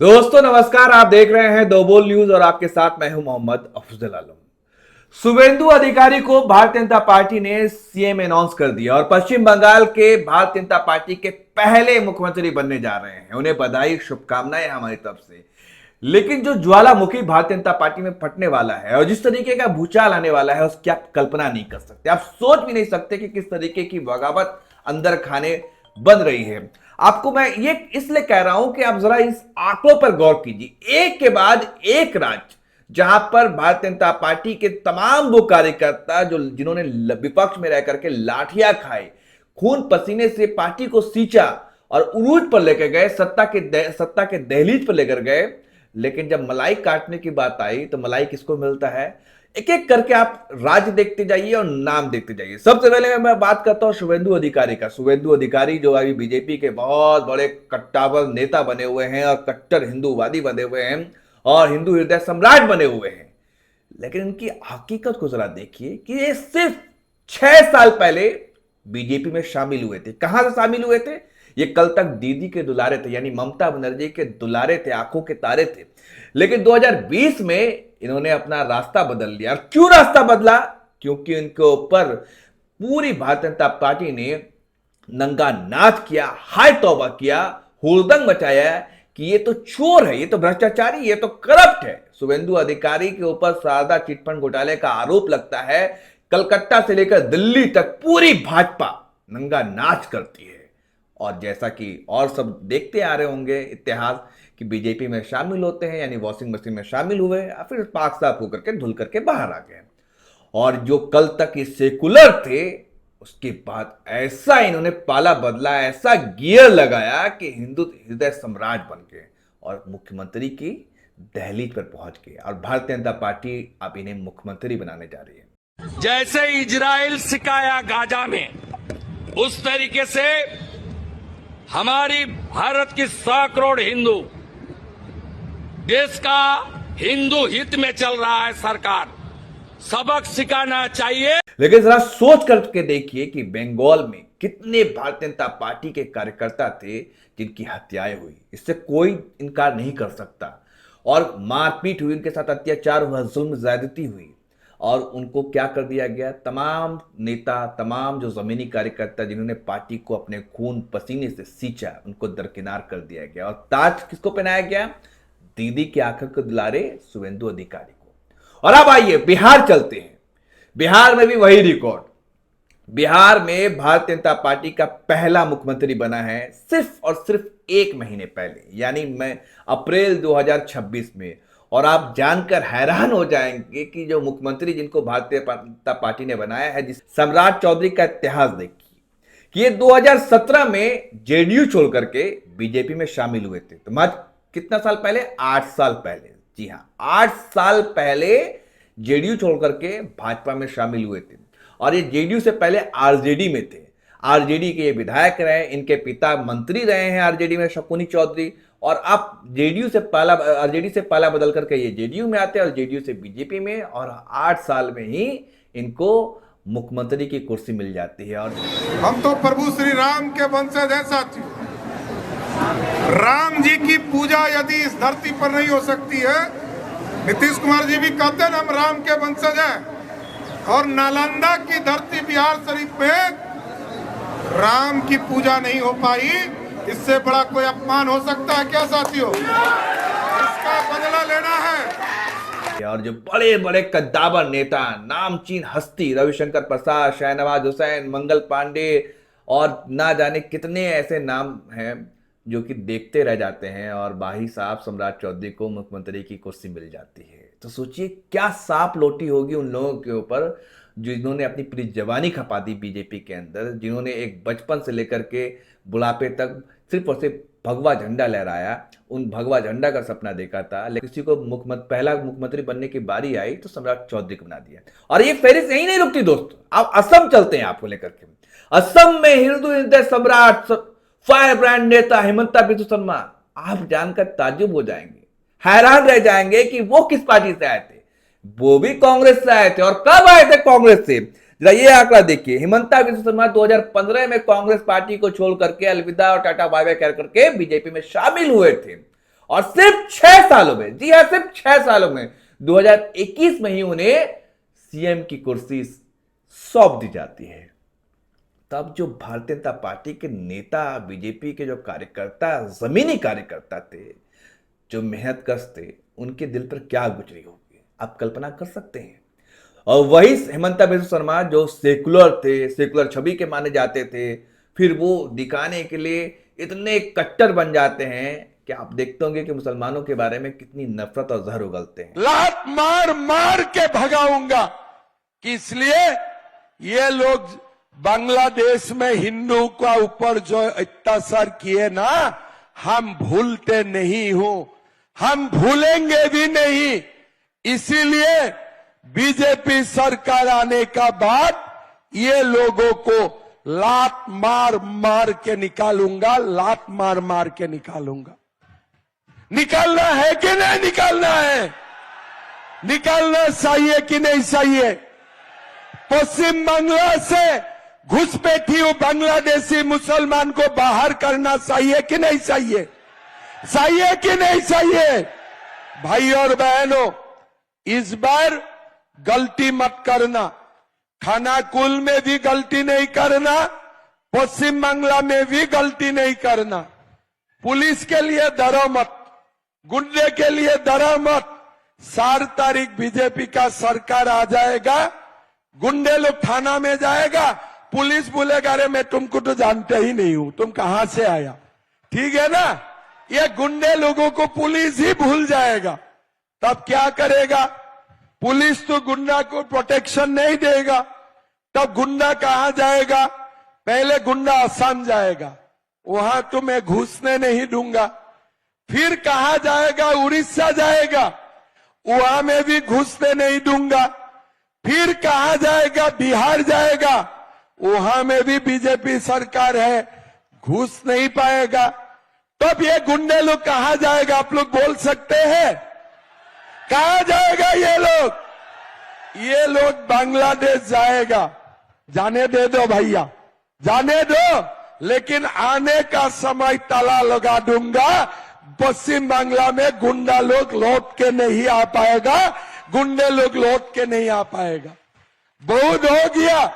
दोस्तों नमस्कार। आप देख रहे हैं दो बोल न्यूज और आपके साथ मैं हूं मोहम्मद अफजल आलम। शुभेंदु अधिकारी को भारतीय जनता पार्टी ने सीएम अनाउंस कर दिया और पश्चिम बंगाल के भारतीय जनता पार्टी के पहले मुख्यमंत्री बनने जा रहे हैं। उन्हें बधाई, शुभकामनाएं हमारी तरफ से। लेकिन जो ज्वालामुखी भारतीय जनता पार्टी में फटने वाला है और जिस तरीके का भूचाल आने वाला है उसकी आप कल्पना नहीं कर सकते। आप सोच भी नहीं सकते कि किस तरीके की बगावत अंदर खाने बन रही है। आपको मैं ये इसलिए कह रहा हूं कि आप जरा इस आंकड़ों पर गौर कीजिए। एक के बाद एक राज्य जहां पर भारतीय जनता पार्टी के तमाम वो कार्यकर्ता जो जिन्होंने विपक्ष में रह करके लाठियां खाई, खून पसीने से पार्टी को सींचा और उरूज पर लेकर गए, सत्ता के दहलीज पर लेकर गए। लेकिन जब मलाई काटने की बात आई तो मलाई किसको मिलता है? एक एक करके आप राज्य देखते जाइए और नाम देखते जाइए। सबसे पहले मैं बात करता हूं शुभेंदु अधिकारी का। शुभेंदु अधिकारी जो अभी बीजेपी के बहुत बड़े कट्टावर नेता बने हुए हैं और कट्टर हिंदूवादी बने हुए हैं और हिंदू हृदय सम्राट बने हुए हैं। लेकिन इनकी हकीकत को जरा देखिए कि ये सिर्फ 6 साल पहले बीजेपी में शामिल हुए थे। कहां से शामिल हुए थे? ये कल तक दीदी के दुलारे थे, यानी ममता बनर्जी के दुलारे थे, आंखों के तारे थे। लेकिन 2020 में इन्होंने अपना रास्ता बदल लिया। और क्यों रास्ता बदला? क्योंकि इनके ऊपर पूरी भारतीय जनता पार्टी ने नंगा नाच किया, हाय तौबा किया, हुड़दंग मचाया कि ये तो चोर है, ये तो भ्रष्टाचारी, ये तो करप्ट है। शुभेंदु अधिकारी के ऊपर शारदा चिटफंड घोटाले का आरोप लगता है। कलकत्ता से लेकर दिल्ली तक पूरी भाजपा नंगा नाच करती है। और जैसा कि और सब देखते आ रहे होंगे इतिहास कि बीजेपी में शामिल होते हैं, यानी वॉशिंग मशीन में शामिल हुए, फिर पाक साफ होकर के धुल करके बाहर आ गए। और जो कल तक ये सेकुलर थे, उसके बाद ऐसा इन्होंने पाला बदला, ऐसा गियर लगाया कि हिंदू हृदय सम्राट बन गए और मुख्यमंत्री की दहलीज पर पहुंच गए। और भारतीय जनता पार्टी अब इन्हें मुख्यमंत्री बनाने जा रही है। जैसे इजराइल सिकाया गाजा में, उस तरीके से हमारी भारत की 100 करोड़ हिंदू, देश का हिंदू हित में चल रहा है। सरकार सबक सिखाना चाहिए। लेकिन जरा सोच करके देखिए कि बंगाल में कितने भारतीय जनता पार्टी के कार्यकर्ता थे जिनकी हत्याएं हुई। इससे कोई इनकार नहीं कर सकता। और मारपीट हुई, उनके साथ अत्याचार हुआ, जुल्म ज्यादती हुई और उनको क्या कर दिया गया? तमाम नेता, तमाम जो जमीनी कार्यकर्ता जिन्होंने पार्टी को अपने खून पसीने से सींचा, उनको दरकिनार कर दिया गया। और ताज किसको पहनाया गया? दीदी के आंखों के दुलारे शुभेंदु अधिकारी को। और अब आइए बिहार चलते हैं। बिहार में भी वही रिकॉर्ड। बिहार में भारतीय जनता पार्टी का पहला मुख्यमंत्री बना है सिर्फ और सिर्फ 1 महीने पहले, यानी अप्रैल 2026 में। और आप जानकर हैरान हो जाएंगे कि जो मुख्यमंत्री जिनको भारतीय जनता पार्टी ने बनाया है, जिस सम्राट चौधरी का इतिहास देखिए कि ये 2017 में जेडीयू छोड़ करके बीजेपी में शामिल हुए थे। तो मात्र कितना साल पहले? 8 साल पहले। जी हां, 8 साल पहले जेडीयू छोड़ करके भाजपा में शामिल हुए थे। और ये जेडीयू से पहले आरजेडी में थे। आरजेडी के ये विधायक रहे, इनके पिता मंत्री रहे हैं आरजेडी में, शकुनी चौधरी। और अब आरजेडी से पाला बदल करके ये जेडीयू में आते हैं और जेडीयू से बीजेपी में। और 8 साल में ही इनको मुख्यमंत्री की कुर्सी मिल जाती है। और हम तो प्रभु श्री राम के वंशज हैं साथियों। राम जी की पूजा यदि इस धरती पर नहीं हो सकती है, नीतीश कुमार जी भी कहते हैं हम राम के वंशज हैं, और नालंदा की धरती बिहार शरीफ में राम की पूजा नहीं हो पाई, इससे बड़ा कोई अपमान हो सकता है क्या साथियों? इसका बदला लेना है। और जो बड़े बड़े कद्दावर नेता, नामचीन हस्ती, रविशंकर प्रसाद, शाहनवाज हुसैन, मंगल पांडे और ना जाने कितने ऐसे नाम हैं जो कि देखते रह जाते हैं, और बाही साहब सम्राट चौधरी को मुख्यमंत्री की कुर्सी मिल जाती है। तो सोचिए क्या सांप लोटी होगी उन लोगों के ऊपर जिन्होंने अपनी पूरी जवानी खपा दी बीजेपी के अंदर, जिन्होंने एक बचपन से लेकर के बुढ़ापे तक सिर्फ और सिर्फ भगवा झंडा लहराया, उन भगवा झंडा का सपना देखा था। लेकिन किसी को पहला मुख्यमंत्री बनने की बारी आई तो सम्राट चौधरी को बना दिया। और ये फेरिस्त यही नहीं रुकती दोस्तों, आप असम चलते हैं आपको लेकर के। असम में हिंदू हृदय सम्राट, फायर ब्रांड नेता हिमंता बिस्वा शर्मा, आप जानकर ताज्जुब हो जाएंगे, हैरान रह जाएंगे कि वो किस पार्टी से आए थे। वो भी कांग्रेस से आए थे। और कब आए थे कांग्रेस से? जरा ये आंकड़ा देखिए। हिमंता बिस्वा शर्मा 2015 में कांग्रेस पार्टी को छोड़ करके अलविदा और टाटा बाय बाय कर करके बीजेपी में शामिल हुए थे। और सिर्फ 6 सालों में, जी हां, सिर्फ 6 सालों में 2021 में ही उन्हें सीएम की कुर्सी सौंप दी जाती है। तब जो भारतीय जनता पार्टी के नेता, बीजेपी के जो कार्यकर्ता, जमीनी कार्यकर्ता थे, जो मेहनतकश थे, उनके दिल पर क्या गुजरी होगी आप कल्पना कर सकते हैं। और वही हेमंता बिस्वा शर्मा जो सेकुलर थे, सेकुलर छवि के माने जाते थे, फिर वो दिखाने के लिए इतने कट्टर बन जाते हैं कि आप देखते होंगे कि मुसलमानों के बारे में कितनी नफरत और जहर उगलते हैं। लात मार मार के भगाऊंगा कि इसलिए ये लोग बांग्लादेश में हिंदू का ऊपर जो अत्याचार किए ना, हम भूलते नहीं हो, हम भूलेंगे भी नहीं। इसीलिए बीजेपी सरकार आने का बाद ये लोगों को लात मार मार के निकालूंगा, लात मार मार के निकालूंगा। निकालना है कि नहीं निकालना है? निकालना चाहिए कि नहीं चाहिए? पश्चिम बांग्ला से घुसपैठी बांग्लादेशी मुसलमान को बाहर करना चाहिए कि नहीं चाहिए? चाहिए कि नहीं चाहिए? भाई और बहनों, इस बार गलती मत करना। खानाकुल में भी गलती नहीं करना, पश्चिम बांग्ला में भी गलती नहीं करना। पुलिस के लिए डरो मत, गुंडे के लिए डरो मत। 4 तारीख बीजेपी का सरकार आ जाएगा, गुंडे लोग थाना में जाएगा, पुलिस बोलेगा अरे मैं तुमको तो जानते ही नहीं हूं, तुम कहां से आया। ठीक है ना? ये गुंडे लोगों को पुलिस ही भूल जाएगा। तब क्या करेगा? पुलिस तो गुंडा को प्रोटेक्शन नहीं देगा, तब गुंडा कहां जाएगा? पहले गुंडा असम जाएगा, वहां तो मैं घुसने नहीं दूंगा। फिर कहां जाएगा? उड़ीसा जाएगा, वहां में भी घुसने नहीं दूंगा। फिर कहां जाएगा? बिहार जाएगा, वहां में भी बीजेपी सरकार है, घुस नहीं पाएगा। तब ये गुंडे लोग कहां जाएगा? आप लोग बोल सकते हैं? कहां जाएगा ये लोग? ये लोग बांग्लादेश जाएगा। जाने दे दो भैया, जाने दो, लेकिन आने का समय ताला लगा दूंगा। पश्चिम बांग्ला में गुंडा लोग लौट के नहीं आ पाएगा, गुंडे लोग लौट के नहीं आ पाएगा। बहुत हो गया,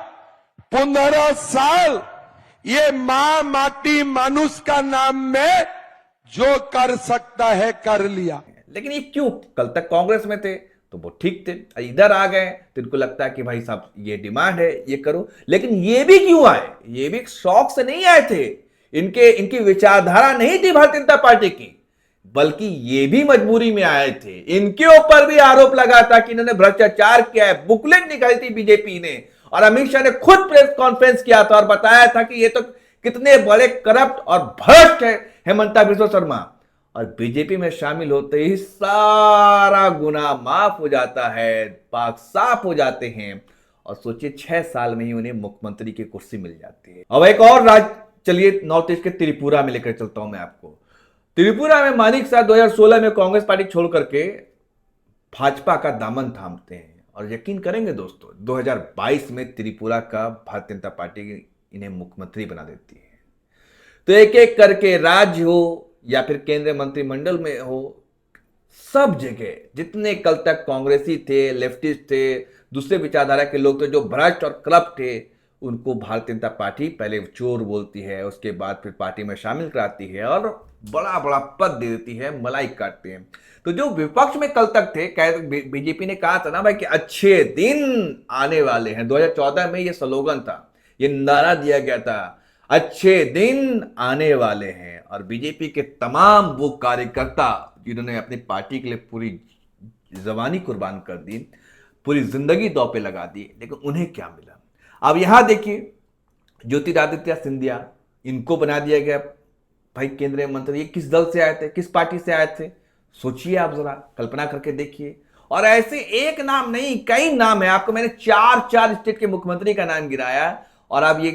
15 साल ये मां माटी मानुष का नाम में जो कर सकता है कर लिया। लेकिन ये क्यों? कल तक कांग्रेस में थे तो वो ठीक थे, इधर आ गए तो इनको लगता है कि भाई साहब ये डिमांड है, ये करो। लेकिन ये भी क्यों आए? ये भी शौक से नहीं आए थे, इनकी विचारधारा नहीं थी भारतीय जनता पार्टी की, बल्कि ये भी मजबूरी में आए थे। इनके ऊपर भी आरोप लगा था कि इन्होंने भ्रष्टाचार किया है। बुकलेट निकाली थी बीजेपी ने और अमित शाह ने खुद प्रेस कॉन्फ्रेंस किया था और बताया था कि ये तो कितने बड़े करप्ट और भ्रष्ट है हेमंता बिस्वा शर्मा। और बीजेपी में शामिल होते ही सारा गुनाह माफ हो जाता है, पाक साफ हो जाते हैं और सोचिए 6 साल में ही उन्हें मुख्यमंत्री की कुर्सी मिल जाती है। अब एक और राज्य, चलिए नॉर्थ ईस्ट के त्रिपुरा में लेकर चलता हूं मैं आपको। त्रिपुरा में मानिक शाह 2016 में कांग्रेस पार्टी छोड़ करके भाजपा का दामन थामते हैं और यकीन करेंगे दोस्तों 2022 में त्रिपुरा का भारतीय जनता पार्टी इन्हें मुख्यमंत्री बना देती है। तो एक एक करके राज्य हो या फिर केंद्रीय मंत्रिमंडल में हो, सब जगह जितने कल तक कांग्रेसी थे, लेफ्टिस्ट थे, दूसरे विचारधारा के लोग थे जो भ्रष्ट और करप्ट थे, उनको भारतीय जनता पार्टी पहले चोर बोलती है, उसके बाद फिर पार्टी में शामिल कराती है और बड़ा बड़ा पद दे देती है, मलाई काटते हैं। तो जो विपक्ष में कल तक थे, बीजेपी ने कहा था ना भाई कि अच्छे दिन आने वाले हैं। 2014 में ये स्लोगन था, ये नारा दिया गया था, अच्छे दिन आने वाले हैं। और बीजेपी के तमाम वो कार्यकर्ता जिन्होंने अपनी पार्टी के लिए पूरी जवानी कुर्बान कर दी, पूरी जिंदगी दांव पे लगा दी, लेकिन उन्हें क्या मिला? अब यहां देखिए ज्योतिरादित्य सिंधिया, इनको बना दिया गया भाई केंद्रीय मंत्री। ये किस दल से आए थे, किस पार्टी से आए थे? सोचिए आप, जरा कल्पना करके देखिए। और ऐसे एक नाम नहीं, कई नाम है। आपको मैंने 4 स्टेट के मुख्यमंत्री का नाम गिराया और अब ये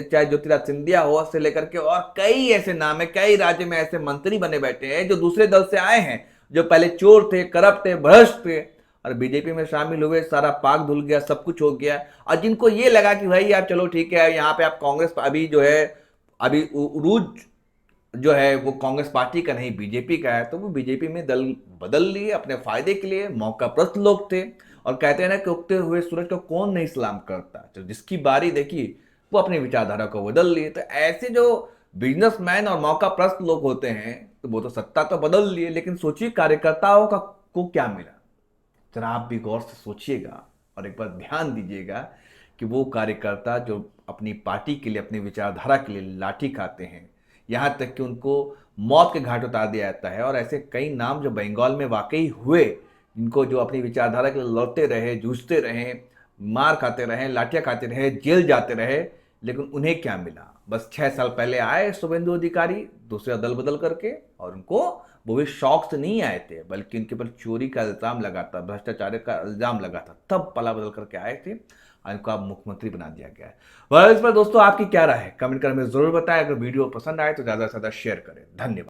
चाहे ज्योतिरादित्य सिंधिया हो से लेकर के और कई ऐसे नाम है, कई राज्य में ऐसे मंत्री बने बैठे हैं जो दूसरे दल से आए हैं, जो पहले चोर थे, करप्ट थे, भ्रष्ट थे और बीजेपी में शामिल हुए, सारा पाक धुल गया, सब कुछ हो गया। और जिनको ये लगा कि भाई आप चलो ठीक है, यहाँ पे आप कांग्रेस अभी जो है अभी उरूज जो है वो कांग्रेस पार्टी का नहीं बीजेपी का है, तो वो बीजेपी में दल बदल लिए अपने फायदे के लिए। मौकाप्रस्त लोग थे और कहते हैं ना कि उगते हुए सूरज को कौन नहीं सलाम करता, तो जिसकी बारी देखी वो अपनी विचारधारा को बदल लिए। तो ऐसे जो बिजनेसमैन और मौकाप्रस्त लोग होते हैं तो वो तो सत्ता तो बदल लिए, लेकिन सोचिए कार्यकर्ताओं का को क्या मिला। जरा आप भी गौर से सोचिएगा और एक बार ध्यान दीजिएगा कि वो कार्यकर्ता जो अपनी पार्टी के लिए, अपनी विचारधारा के लिए लाठी खाते हैं, यहाँ तक कि उनको मौत के घाट उतार दिया जाता है। और ऐसे कई नाम जो बंगाल में वाकई हुए, जिनको जो अपनी विचारधारा के लिए लड़ते रहे, जूझते रहे, मार खाते रहे, लाठियाँ खाते रहे, जेल जाते रहे, लेकिन उन्हें क्या मिला? बस 6 साल पहले आए शुभेंदु अधिकारी दूसरा दल बदल करके, और उनको वो भी शौक से नहीं आए थे, बल्कि उनके ऊपर चोरी का इल्जाम लगा था, भ्रष्टाचार का इल्जाम लगा था, तब पला बदल करके आए थे और इनको अब मुख्यमंत्री बना दिया गया है। वह इस पर दोस्तों आपकी क्या राय है, कमेंट कर हमें जरूर बताएं। अगर वीडियो पसंद आए तो ज्यादा से ज्यादा शेयर करें। धन्यवाद।